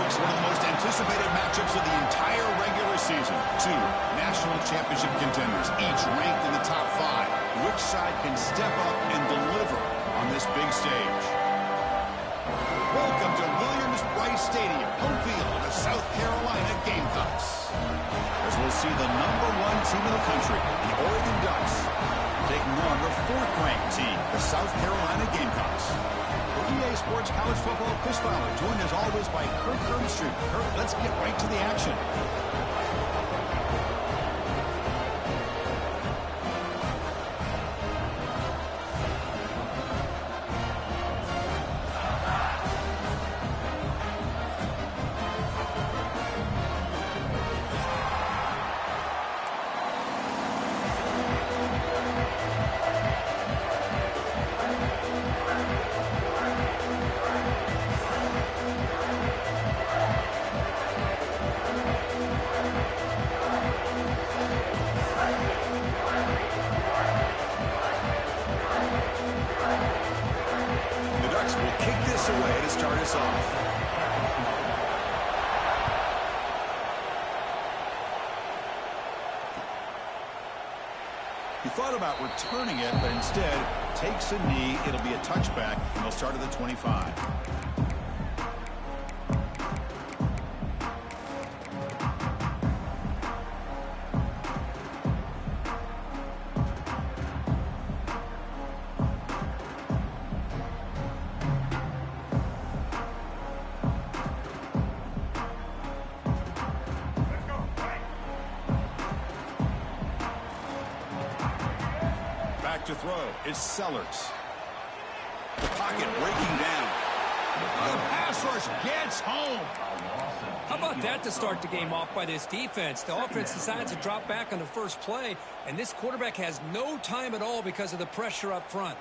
One of the most anticipated matchups of the entire regular season. Two national championship contenders, each ranked in the top 5. Which side can step up and deliver on this big stage? Welcome to Williams-Brice Stadium, home field of the South Carolina Gamecocks. As we'll see the #1 team in the country, the Oregon Ducks, taking on the 4th-ranked team, the South Carolina Gamecocks. For EA Sports College Football, Chris Fowler, joined as always by Kurt Kernstreet. Kurt, let's get right to the action. Away to start us off. He thought about returning it, but instead takes a knee. It'll be a touchback, and they'll start at the 25. To throw is Sellers. The pocket breaking down. The pass rush gets home. How about that to start the game off by this defense? The offense decides to drop back on the first play, and this quarterback has no time at all because of the pressure up front.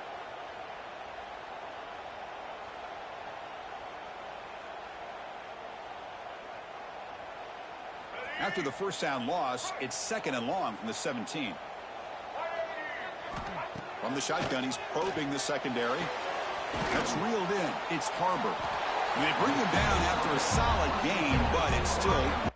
After the first down loss, it's 2nd and long from the 17. From the shotgun, he's probing the secondary. That's reeled in. It's Harbor. They bring him down after a solid gain, but it's still...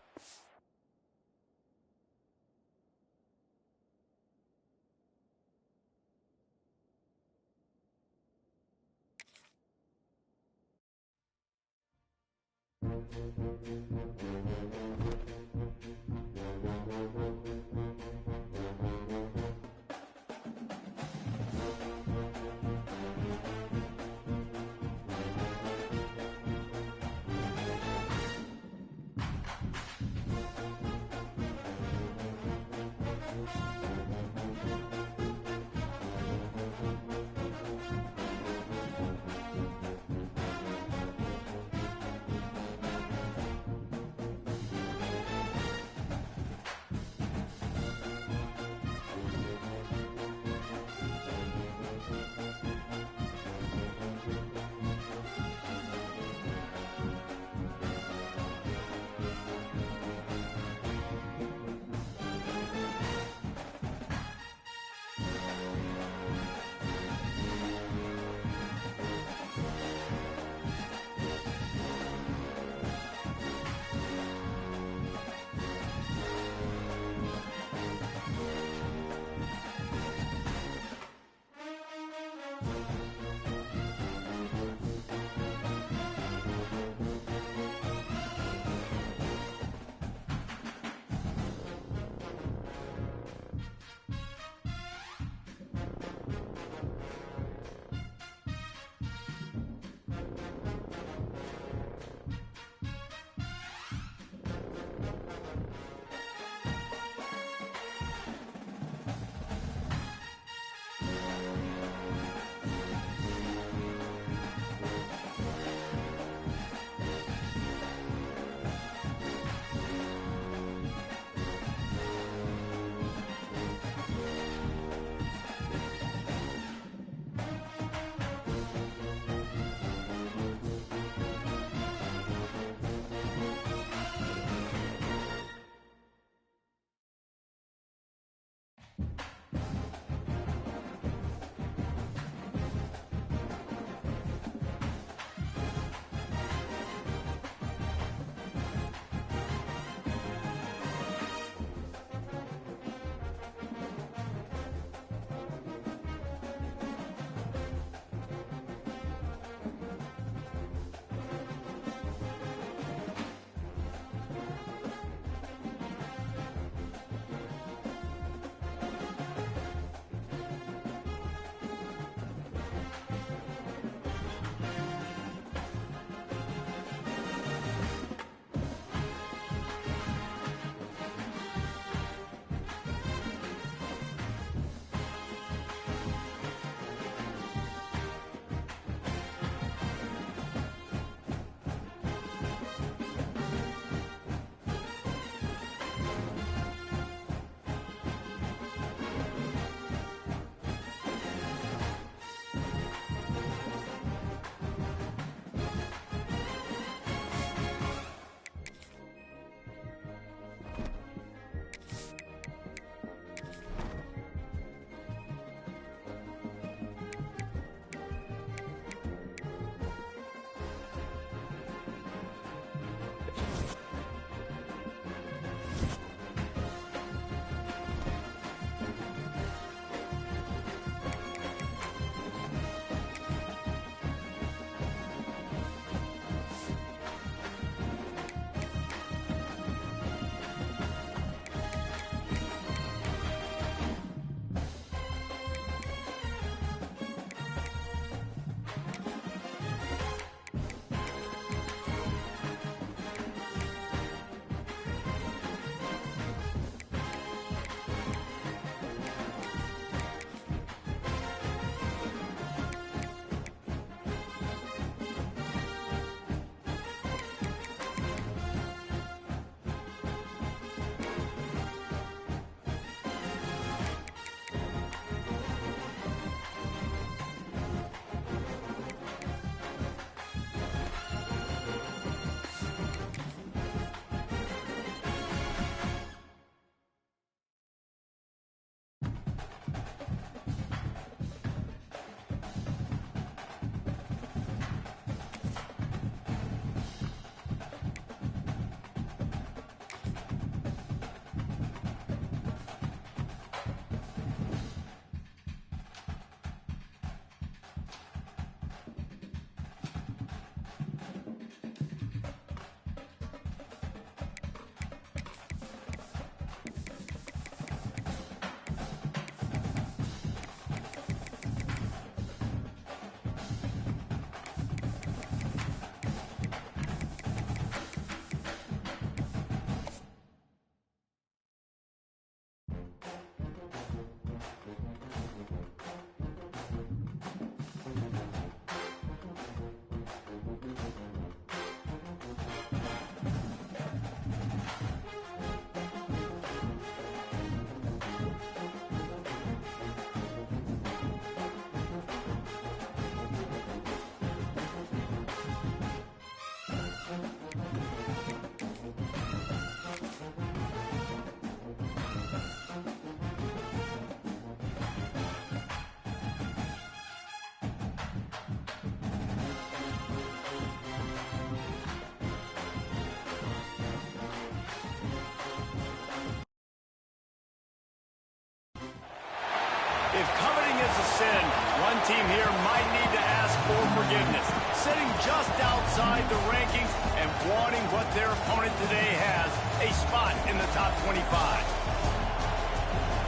If coveting is a sin, one team here might need to ask for forgiveness. Sitting just outside the rankings and wanting what their opponent today has, a spot in the top 25.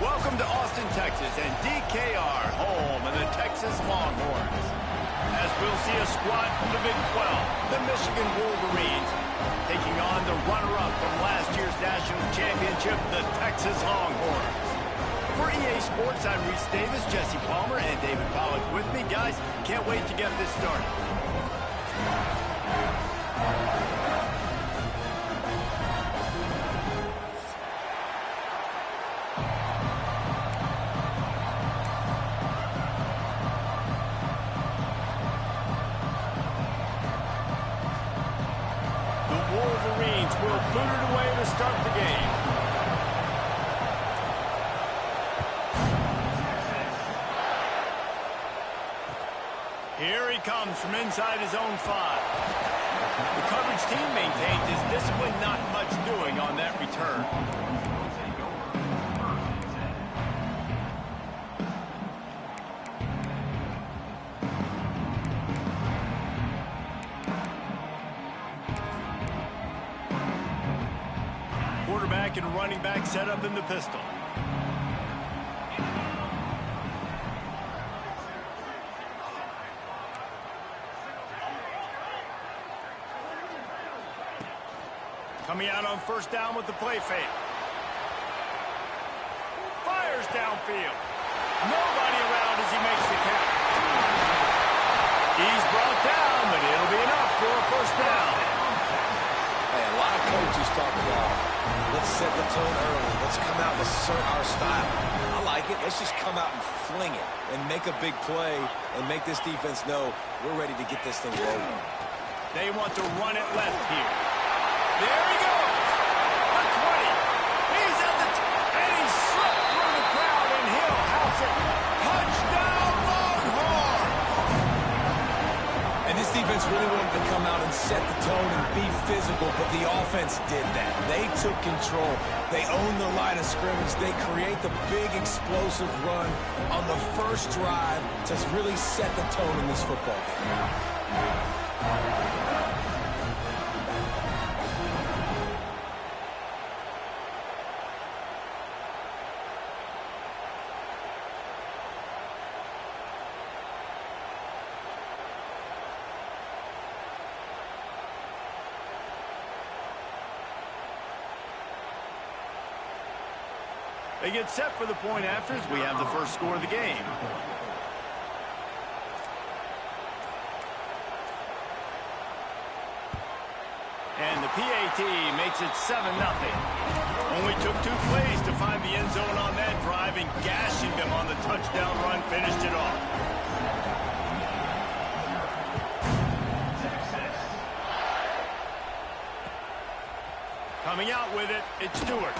Welcome to Austin, Texas, and DKR, home of the Texas Longhorns. As we'll see a squad from the Big 12, the Michigan Wolverines, taking on the runner-up from last year's national championship, the Texas Longhorns. For EA Sports, I'm Reese Davis, Jesse Palmer, and David Pollack with me. Guys, can't wait to get this started. The Wolverines will boot it away to start the game. Here he comes from inside his own 5. The coverage team maintains his discipline, not much doing on that return. Quarterback and running back set up in the pistol. Coming out on first down with the play fake. Fires downfield. Nobody around as he makes the catch. He's brought down, but it'll be enough for a first down. Hey, a lot of coaches talk about, let's set the tone early. Let's come out and assert our style. I like it. Let's just come out and fling it and make a big play and make this defense know we're ready to get this thing rolling. They want to run it left here. There he goes. The 20. He's at the and he slipped through the crowd, and he'll house it. Touchdown, Longhorns! And this defense really wanted to come out and set the tone and be physical, but the offense did that. They took control. They owned the line of scrimmage. They create the big explosive run on the first drive to really set the tone in this football game. They get set for the point after as we have the first score of the game. And the PAT makes it 7-0. Only took 2 plays to find the end zone on that drive, and gashing them on the touchdown run finished it off. Coming out with it, it's Stewart.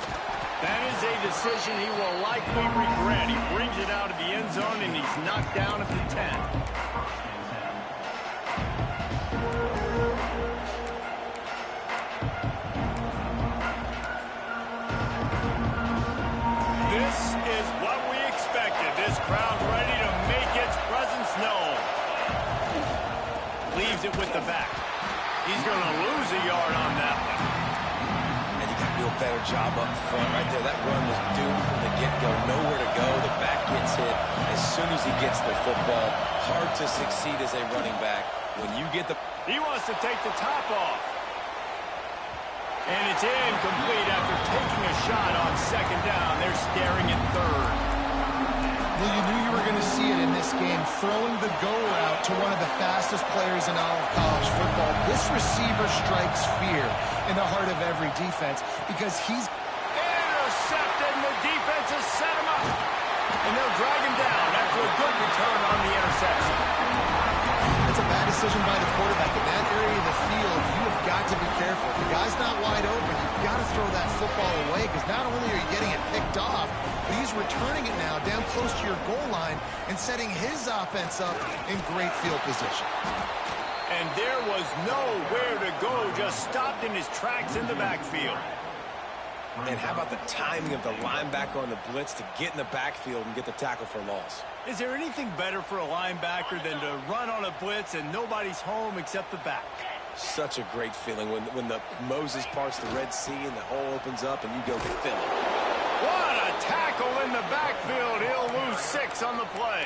That is a decision he will likely regret. He brings it out of the end zone, and he's knocked down at the 10. This is what we expected. This crowd ready to make its presence known. Leaves it with the back. He's going to lose a yard on that one. Do a better job up front right there. That run was doomed from the get-go. Nowhere to go. The back gets hit as soon as he gets the football. Hard to succeed as a running back when you get the... He wants to take the top off. And it's incomplete after taking a shot on second down. They're staring at third. Well, you knew you were going to see it in this game, throwing the go route to one of the fastest players in all of college football. This receiver strikes fear in the heart of every defense because he's intercepted, and the defense has set him up. And they'll drag him down after a good return on the interception. It's a bad decision by the quarterback. In that area of the field, you have got to be careful. If the guy's not wide open, you've got to throw that football away because not only are you getting it picked off, but he's returning it now down close to your goal line and setting his offense up in great field position. And there was nowhere to go, just stopped in his tracks in the backfield. And how about the timing of the linebacker on the blitz to get in the backfield and get the tackle for loss? Is there anything better for a linebacker than to run on a blitz and nobody's home except the back? Such a great feeling when the Moses parts the Red Sea and the hole opens up and you go fill it. What a tackle in the backfield. He'll lose 6 on the play.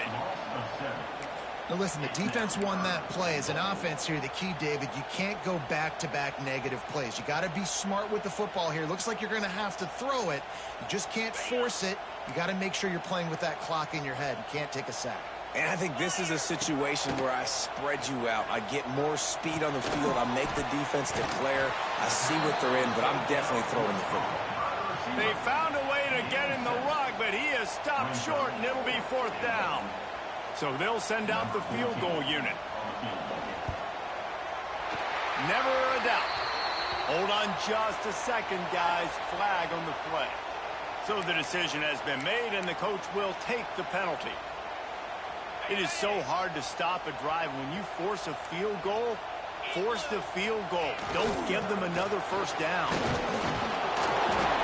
Now listen, the defense won that play. As an offense here, the key, David, you can't go back-to-back negative plays. You got to be smart with the football here. Looks like you're going to have to throw it. You just can't force it. You got to make sure you're playing with that clock in your head. You can't take a sack. And I think this is a situation where I spread you out. I get more speed on the field. I make the defense declare. I see what they're in, but I'm definitely throwing the football. They found a way to get in the rug, but he has stopped short, and it'll be 4th down. So they'll send out the field goal unit. Never a doubt. Hold on just a second, guys. Flag on the play. So the decision has been made, and the coach will take the penalty. It is so hard to stop a drive. When you force a field goal, force the field goal. Don't give them another 1st down.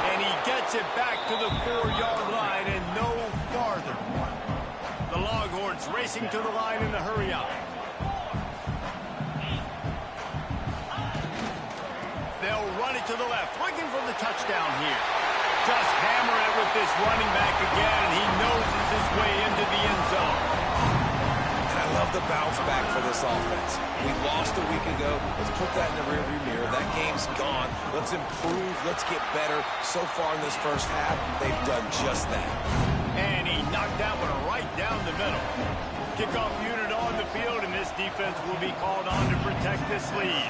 And he gets it back to the 4-yard line and no farther. The Longhorns racing to the line in the hurry-up. They'll run it to the left, looking for the touchdown here. Just hammer it with this running back again, and he noses his way into the end zone. And I love the bounce back for this offense. We lost a week ago. Let's put that in the rearview mirror. That game's gone. Let's improve. Let's get better. So far in this first half, they've done just that. And he knocked that one right down the middle. Kickoff unit on the field, and this defense will be called on to protect this lead.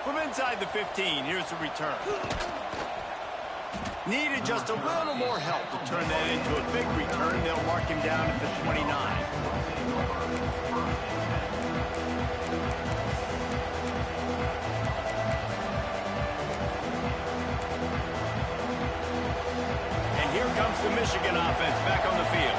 From inside the 15, here's the return. Needed just a little more help to turn that into a big return. They'll mark him down at the 29. And here comes the Michigan offense back on the field.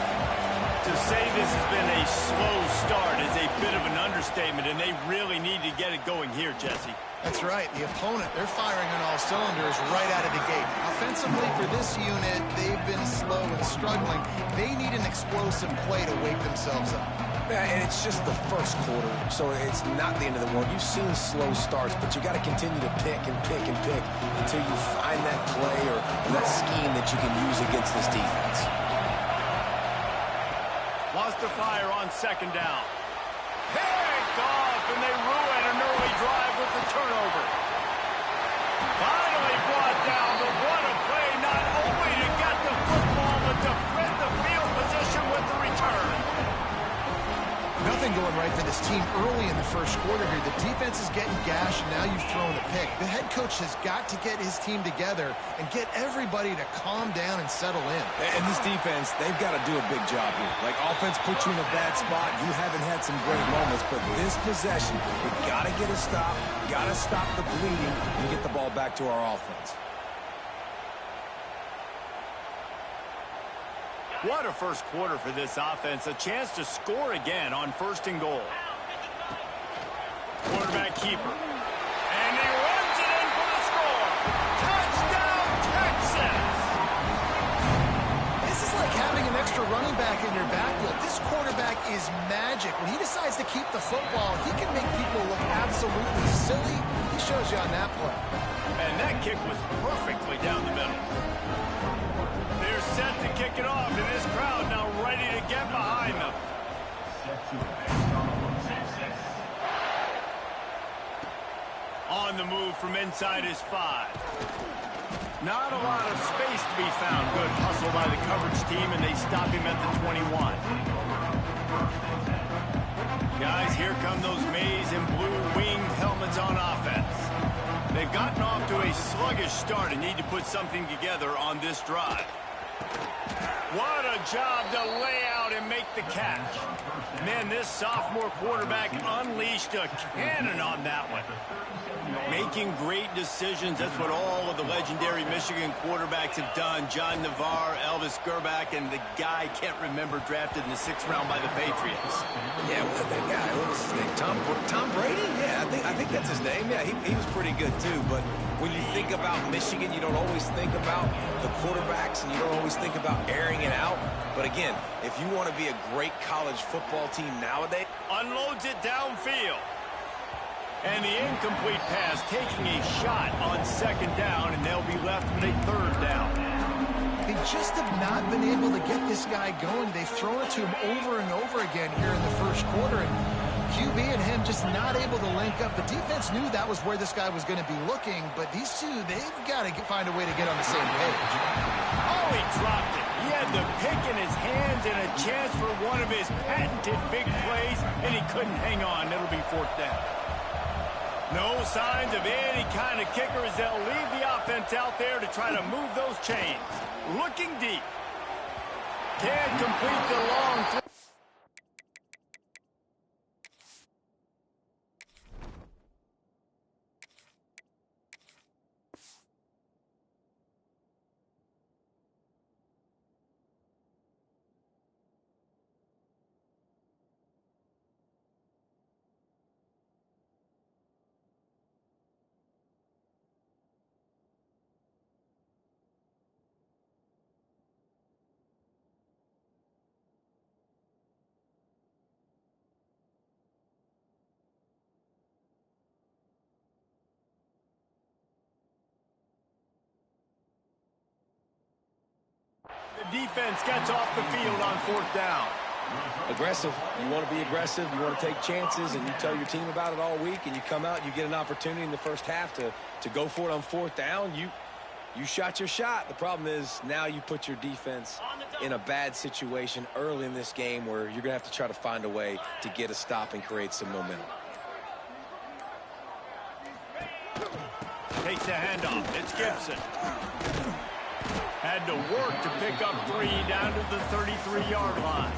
To say this has been a slow start is a bit of an understatement, and they really need to get it going here, Jesse. That's right. The opponent, they're firing on all cylinders right out of the gate. Offensively for this unit, they've been slow and struggling. They need an explosive play to wake themselves up. Yeah, and it's just the first quarter, so it's not the end of the world. You've seen slow starts, but you got to continue to pick and pick and pick until you find that play or that scheme that you can use against this defense. Lost the fire on 2nd down. Picked off, and they ruin an early drive with the turnover. Finally brought down, but what a play, not only to get the football, but to thread the field position with the return. Nothing going right for this team early in the first quarter here. The defense is getting gashed, and now you've thrown a pick. The head coach has got to get his team together and get everybody to calm down and settle in. And this defense, they've got to do a big job here. Like, offense puts you in a bad spot. You haven't had some great moments, but this possession, we've got to get a stop, got to stop the bleeding, and get the ball back to our offense. What a first quarter for this offense. A chance to score again on 1st and goal. Quarterback keeper. And he runs it in for the score. Touchdown, Texas! This is like having an extra running back in your backfield. This quarterback is magic. When he decides to keep the football, he can make people look absolutely silly. He shows you on that play. And that kick was perfectly down the middle. They're set to kick it off, and this crowd now ready to get behind them. On the move from inside his 5. Not a lot of space to be found. Good hustle by the coverage team, and they stop him at the 21. Guys, here come those maize and blue winged helmets on offense. They've gotten off to a sluggish start and need to put something together on this drive. What a job to lay out and make the catch. Man, this sophomore quarterback unleashed a cannon on that one. Making great decisions, that's what all of the legendary Michigan quarterbacks have done. John Navarre, Elvis Gerbach, and the guy, can't remember, drafted in the 6th round by the Patriots. Yeah, well, that guy, what was his name? Tom Brady? Yeah, I think that's his name. Yeah, he was pretty good too, but when you think about Michigan, you don't always think about the quarterbacks and you don't always think about airing it out. But again, if you want to be a great college football team nowadays. Unloads it downfield. And the incomplete pass taking a shot on second down, and they'll be left with a third down. They just have not been able to get this guy going. They've thrown it to him over and over again here in the first quarter. And QB and him just not able to link up. The defense knew that was where this guy was going to be looking, but these two, they've got to find a way to get on the same page. Oh, he dropped it. He had the pick in his hands and a chance for one of his patented big plays, and he couldn't hang on. It'll be fourth down. No signs of any kind of kicker as they'll leave the offense out there to try to move those chains. Looking deep. Can't complete the long throw. The defense gets off the field on fourth down. Aggressive. You want to be aggressive. You want to take chances, and you tell your team about it all week, and you come out and you get an opportunity in the first half to go for it on fourth down. You shot your shot. The problem is now you put your defense in a bad situation early in this game where you're going to have to try to find a way to get a stop and create some momentum. Takes the handoff. It's Gibson. Had to work to pick up 3 down to the 33-yard line.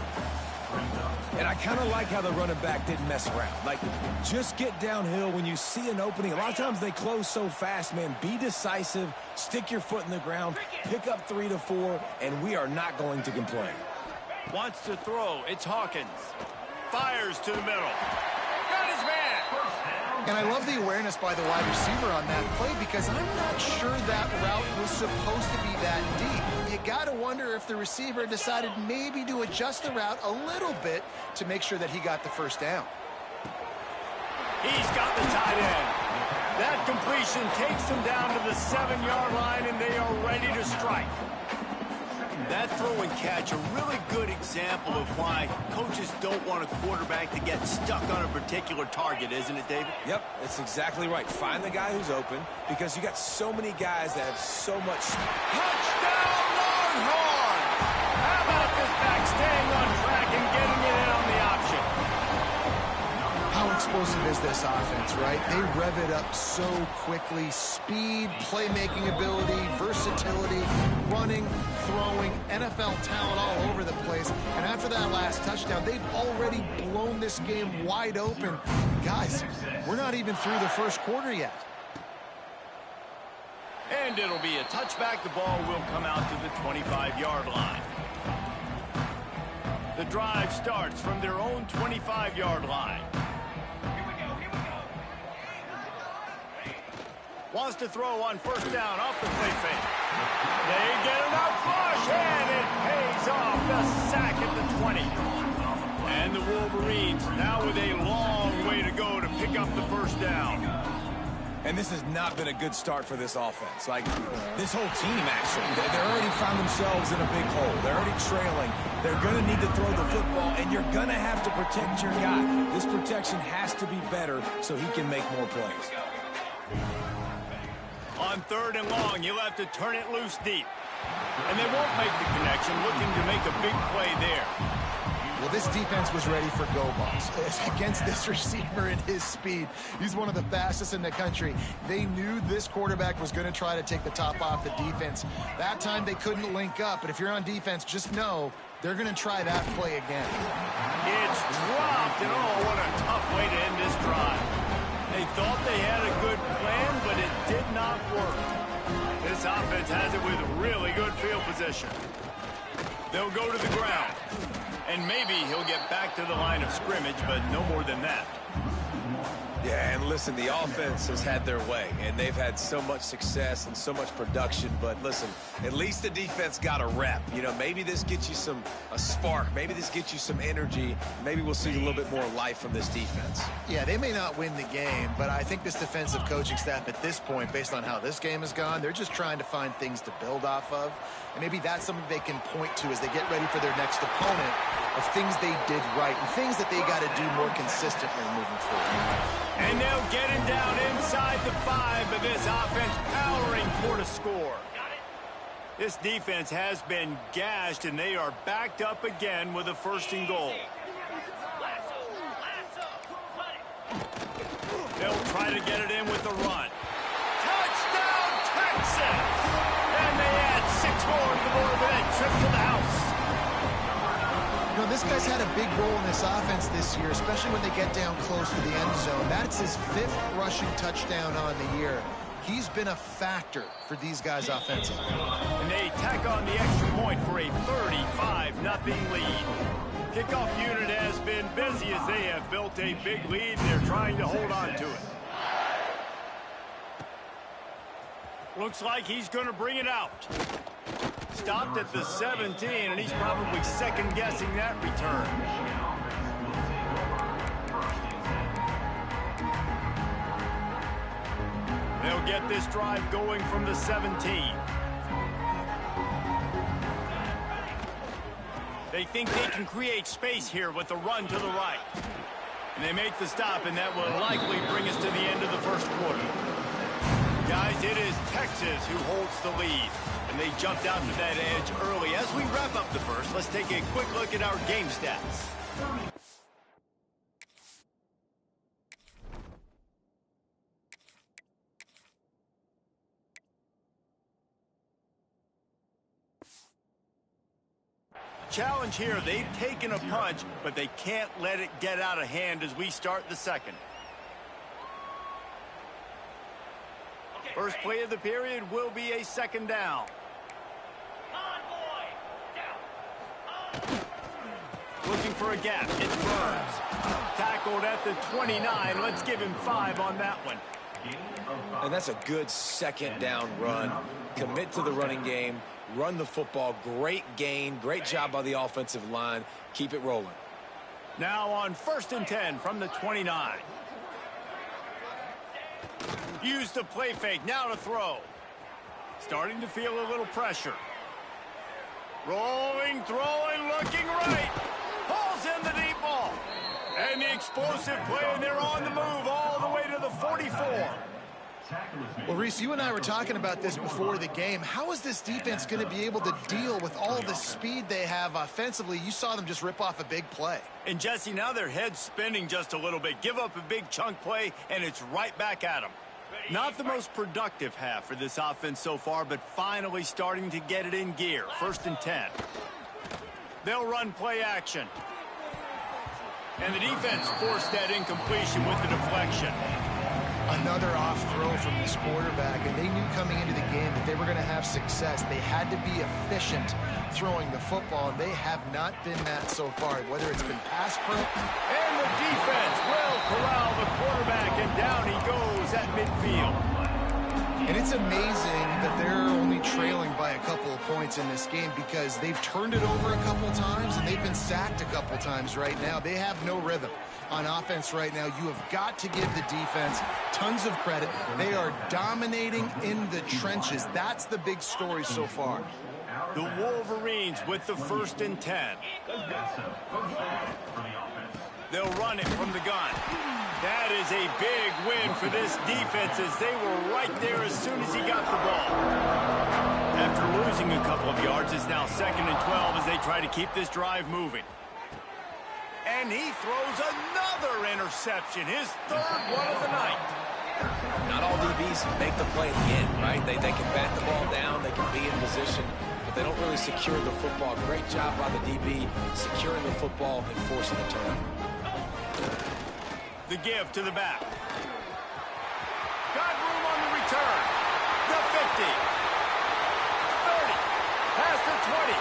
And I kind of like how the running back didn't mess around. Like, just get downhill when you see an opening. A lot of times they close so fast, man. Be decisive, stick your foot in the ground, pick up 3 to 4, and we are not going to complain. Wants to throw. It's Hawkins. Fires to the middle. Got his man. And I love the awareness by the wide receiver on that play because I'm not sure that route was supposed to be that deep. You got to wonder if the receiver decided maybe to adjust the route a little bit to make sure that he got the first down. He's got the tight end. That completion takes them down to the 7-yard line, and they are ready to strike. That throw and catch, a really good example of why coaches don't want a quarterback to get stuck on a particular target, isn't it, David? Yep, that's exactly right. Find the guy who's open because you got so many guys that have so much. Touchdown, Longhorns! How about this back staying on track and getting it in on the option? How explosive is this offense, right? They rev it up so quickly. Speed, playmaking ability, versatility, running, throwing, NFL talent all over the place. And after that last touchdown, they've already blown this game wide open. Guys, we're not even through the first quarter yet. And it'll be a touchback. The ball will come out to the 25-yard line. The drive starts from their own 25-yard line. Wants to throw on first down off the play fake. They get it out flush, and it pays off. The sack at the 20. And the Wolverines now with a long way to go to pick up the first down. And this has not been a good start for this offense. Like, this whole team, actually. They already found themselves in a big hole. They're already trailing. They're going to need to throw the football, and you're going to have to protect your guy. This protection has to be better so he can make more plays. On third and long, you'll have to turn it loose deep. And they won't make the connection, looking to make a big play there. Well, this defense was ready for go balls against this receiver and his speed. He's one of the fastest in the country. They knew this quarterback was going to try to take the top off the defense. That time they couldn't link up, but if you're on defense, just know they're going to try that play again. It's dropped, and oh, what a tough way to end this drive. They thought they had a good plan, but it did not work. This offense has it with really good field position. They'll go to the ground. And maybe he'll get back to the line of scrimmage, but no more than that. Yeah, and listen, the offense has had their way, and they've had so much success and so much production. But listen, at least the defense got a rep. You know, maybe this gets you a spark. Maybe this gets you some energy. Maybe we'll see a little bit more life from this defense. Yeah, they may not win the game, but I think this defensive coaching staff at this point, based on how this game has gone, they're just trying to find things to build off of. And maybe that's something they can point to as they get ready for their next opponent, of things they did right and things that they got to do more consistently moving forward. And now getting down inside the 5, but this offense powering toward a score. This defense has been gashed, and they are backed up again with a 1st and goal. They'll try to get it in with the run. Touchdown, Texas! And they add 6 more to the board with that trip to the house. You know, this guy's had a big role in this offense this year, especially when they get down close to the end zone. That's his 5th rushing touchdown on the year. He's been a factor for these guys offensively. And they tack on the extra point for a 35-0 lead. Kickoff unit has been busy as they have built a big lead. They're trying to hold on to it. Looks like he's going to bring it out. Stopped at the 17, and he's probably second-guessing that return. They'll get this drive going from the 17. They think they can create space here with the run to the right. And they make the stop, and that will likely bring us to the end of the 1st quarter. Guys, it is Texas who holds the lead. And they jumped out to that edge early. As we wrap up the 1st, let's take a quick look at our game stats. Challenge here, they've taken a punch, but they can't let it get out of hand as we start the 2nd. First play of the period will be a 2nd down. Looking for a gap. It's Burns. Tackled at the 29. Let's give him 5 on that one. And that's a good 2nd down run. Commit to the running game. Run the football. Great gain. Great job by the offensive line. Keep it rolling. Now on 1st and 10 from the 29. Use the play fake. Now to throw. Starting to feel a little pressure. Rolling, throwing, looking right. Pulls in the deep ball. And the explosive play, and they're on the move all the way to the 44. Well, Reese, you and I were talking about this before the game. How is this defense going to be able to deal with all the speed they have offensively? You saw them just rip off a big play. And, Jesse, now their head's spinning just a little bit. Give up a big chunk play, and it's right back at them. Not the most productive half for this offense so far, but finally starting to get it in gear. 1st and 10. They'll run play action. And the defense forced that incompletion with the deflection. Another off throw from this quarterback, and they knew coming into the game that they were going to have success. They had to be efficient throwing the football, and they have not been that so far, whether it's been pass pro. And the defense will corral the quarterback, and down he goes at midfield. And it's amazing that they're only trailing by a couple of points in this game because they've turned it over a couple times, and they've been sacked a couple times right now. They have no rhythm on offense right now. You have got to give the defense tons of credit. They are dominating in the trenches. That's the big story so far. The Wolverines with the 1st and 10. They'll run it from the gun. That is a big win for this defense as they were right there as soon as he got the ball. After losing a couple of yards, it's now 2nd and 12 as they try to keep this drive moving. And he throws another interception, his 3rd one of the night. Not all DBs make the play at the end, right? They can bat the ball down, they can be in position, but they don't really secure the football. Great job by the DB securing the football and forcing the turnover. The give to the back. Got room on the return. The 50. 30. Past the 20.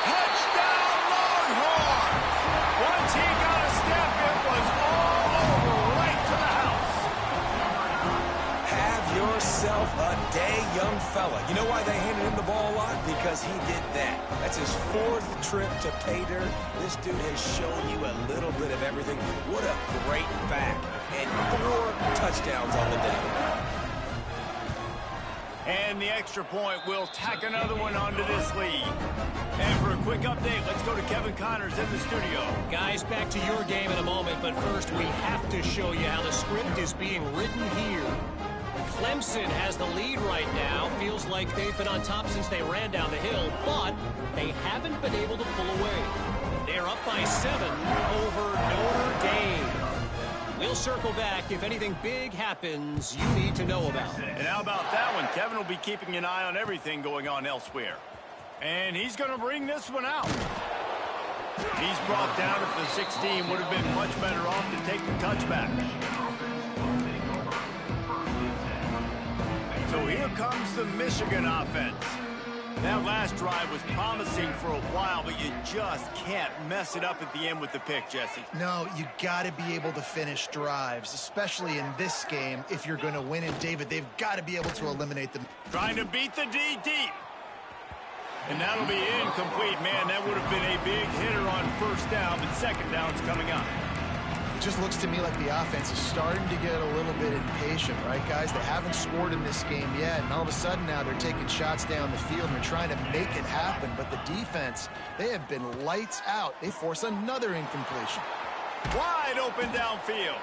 Touchdown, Longhorns! Once he got a step, it was all over. yourself a day, young fella. You know why they handed him the ball a lot? Because he did that. That's his 4th trip to pay dirt. This dude has shown you a little bit of everything. What a great back. And 4 touchdowns on the day. And the extra point will tack another one onto this lead. And for a quick update, let's go to Kevin Connors in the studio. Guys, back to your game in a moment, but first we have to show you how the script is being written here. Clemson has the lead right now. Feels like they've been on top since they ran down the hill, but they haven't been able to pull away. They're up by 7 over Notre Dame. We'll circle back if anything big happens you need to know about. And how about that one? Kevin will be keeping an eye on everything going on elsewhere. And he's going to bring this one out. He's brought down at the 16. Would have been much better off to take the touchback. So here comes the Michigan offense. That last drive was promising for a while, but you just can't mess it up at the end with the pick, Jesse. No, you got to be able to finish drives, especially in this game if you're going to win. And, David, they've got to be able to eliminate them. Trying to beat the D deep. And that'll be incomplete. Man, that would have been a big hitter on first down, but second down's coming up. It just looks to me like the offense is starting to get a little bit impatient, right, guys? They haven't scored in this game yet, and all of a sudden now they're taking shots down the field and they're trying to make it happen. But the defense, they have been lights out. They force another incompletion. Wide open downfield.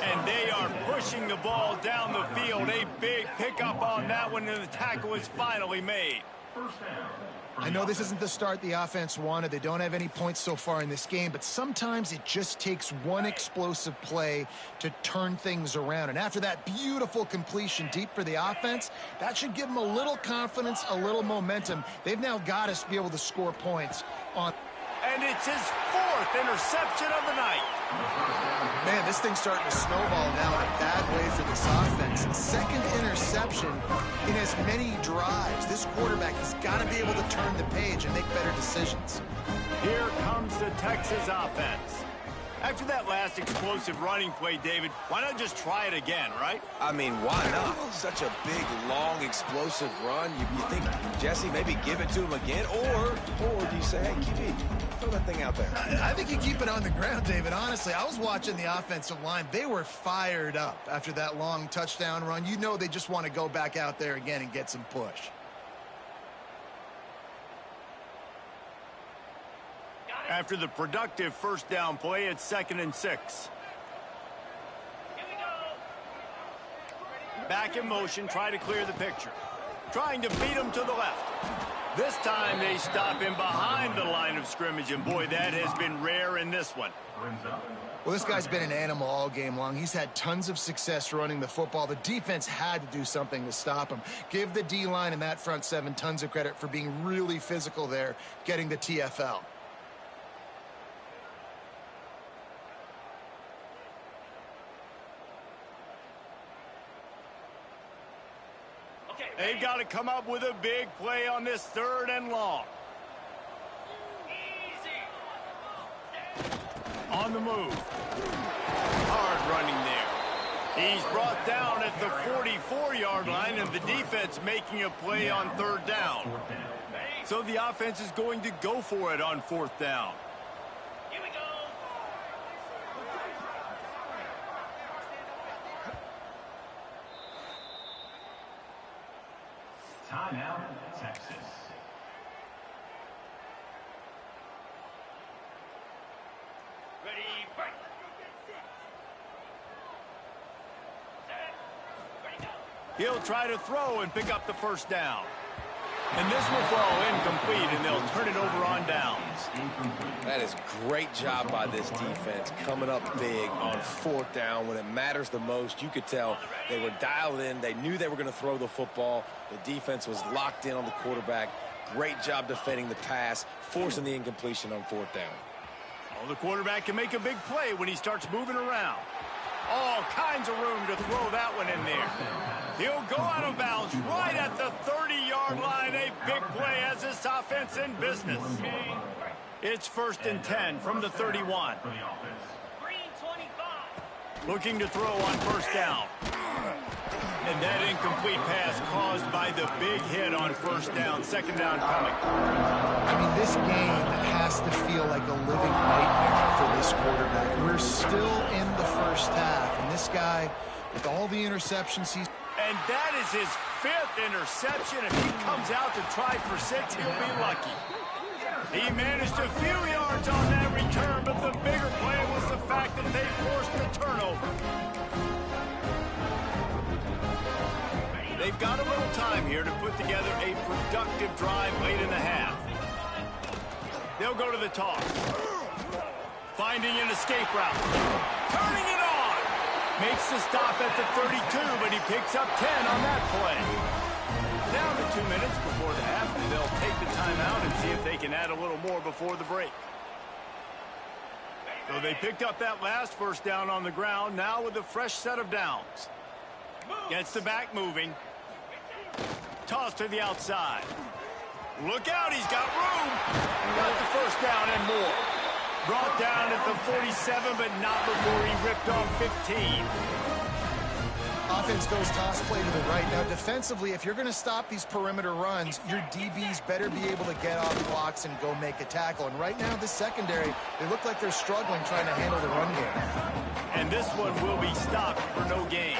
And they are pushing the ball down the field. A big pickup on that one, and the tackle is finally made. I know this isn't the start the offense wanted. They don't have any points so far in this game, but sometimes it just takes one explosive play to turn things around. And after that beautiful completion deep for the offense, that should give them a little confidence, a little momentum. They've now got us to be able to score points on. And it's his 4th interception of the night. Man, this thing's starting to snowball now in a bad way for this offense. 2nd interception in as many drives. This quarterback has got to be able to turn the page and make better decisions. Here comes the Texas offense. After that last explosive running play, David, why not just try it again, right? I mean, why not? Such a big, long, explosive run. You think, Jesse, maybe give it to him again? Or do you say, hey, QB, throw that thing out there? I think you keep it on the ground, David. Honestly, I was watching the offensive line. They were fired up after that long touchdown run. You know they just want to go back out there again and get some push. After the productive first down play, it's 2nd and 6. Back in motion, try to clear the picture. Trying to beat him to the left. This time they stop him behind the line of scrimmage, and boy, that has been rare in this one. Well, this guy's been an animal all game long. He's had tons of success running the football. The defense had to do something to stop him. Give the D-line and that front 7 tons of credit for being really physical there, getting the TFL. They've got to come up with a big play on this 3rd and long. On the move. Hard running there. He's brought down at the 44-yard line, and the defense making a play on 3rd down. So the offense is going to go for it on 4th down. Timeout, Texas. Ready, break. He'll try to throw and pick up the first down. And this will fall incomplete, and they'll turn it over on downs. That is great job by this defense, coming up big on 4th down when it matters the most. You could tell they were dialed in. They knew they were going to throw the football. The defense was locked in on the quarterback. Great job defending the pass, forcing the incompletion on 4th down. Well, the quarterback can make a big play when he starts moving around. All kinds of room to throw that one in there. He'll go out of bounds right at the 30-yard line. A big play as this offense in business. It's 1st and 10 from the 31. Looking to throw on 1st down. And that incomplete pass caused by the big hit on first down. Second down coming. I mean, this game has to feel like a living nightmare for this quarterback. We're still in the first half, and this guy, with all the interceptions he's... And that is his 5th interception. If he comes out to try for 6, he'll be lucky. He managed a few yards on that return, but the bigger play was the fact that they forced the turnover. They've got a little time here to put together a productive drive late in the half. They'll go to the toss. Finding an escape route. Turning it on. Makes the stop at the 32, but he picks up 10 on that play. Down to 2 minutes before the half, and they'll take the timeout and see if they can add a little more before the break. So they picked up that last first down on the ground, now with a fresh set of downs. Gets the back moving. Toss to the outside. Look out, he's got room. Got the first down and more. Brought down at the 47, but not before he ripped off 15. Offense goes toss play to the right. Now, defensively, if you're going to stop these perimeter runs, your DBs better be able to get off blocks and go make a tackle. And right now, this secondary, they look like they're struggling trying to handle the run game. And this one will be stopped for no gain.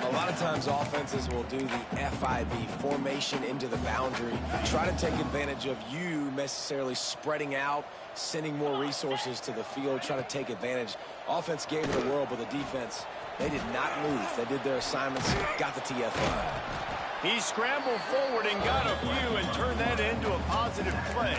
A lot of times offenses will do the FIB, formation into the boundary, try to take advantage of you necessarily spreading out, sending more resources to the field, try to take advantage. Offense gave it a whirl, but the defense, they did not move. They did their assignments, got the TFL. He scrambled forward and got a few and turned that into a positive play.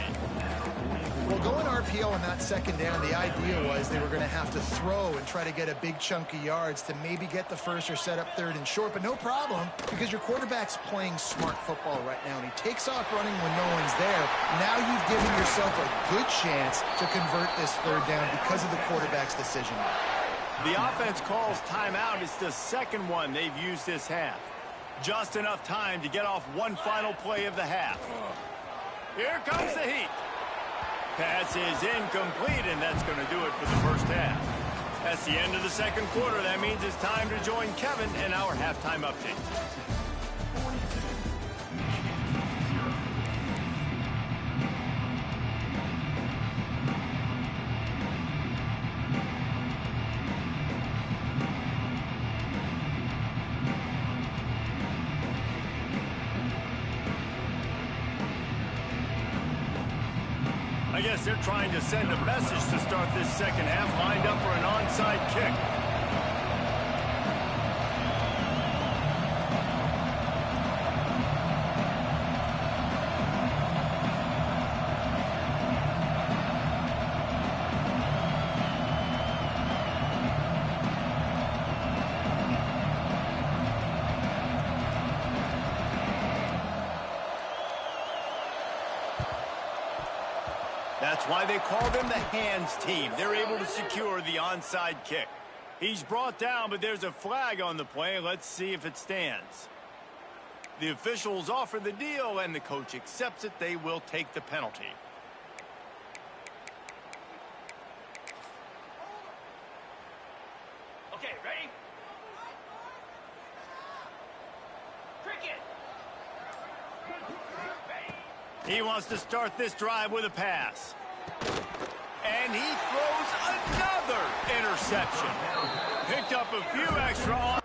Well, going RPO on that second down, the idea was they were going to have to throw and try to get a big chunk of yards to maybe get the first or set up third and short, but no problem because your quarterback's playing smart football right now, and he takes off running when no one's there. Now you've given yourself a good chance to convert this third down because of the quarterback's decision. The offense calls timeout. It's the second one they've used this half. Just enough time to get off one final play of the half. Here comes the heat. Pass is incomplete, and that's going to do it for the first half. That's the end of the second quarter. That means it's time to join Kevin in our halftime update. I guess they're trying to send a message to start this second half, lined up for an onside kick. That's why they call them the hands team. They're able to secure the onside kick. He's brought down, but there's a flag on the play. Let's see if it stands. The officials offer the deal, and the coach accepts it. They will take the penalty. Okay, ready? Cricket! He wants to start this drive with a pass. And he throws another interception. Picked up a few extra.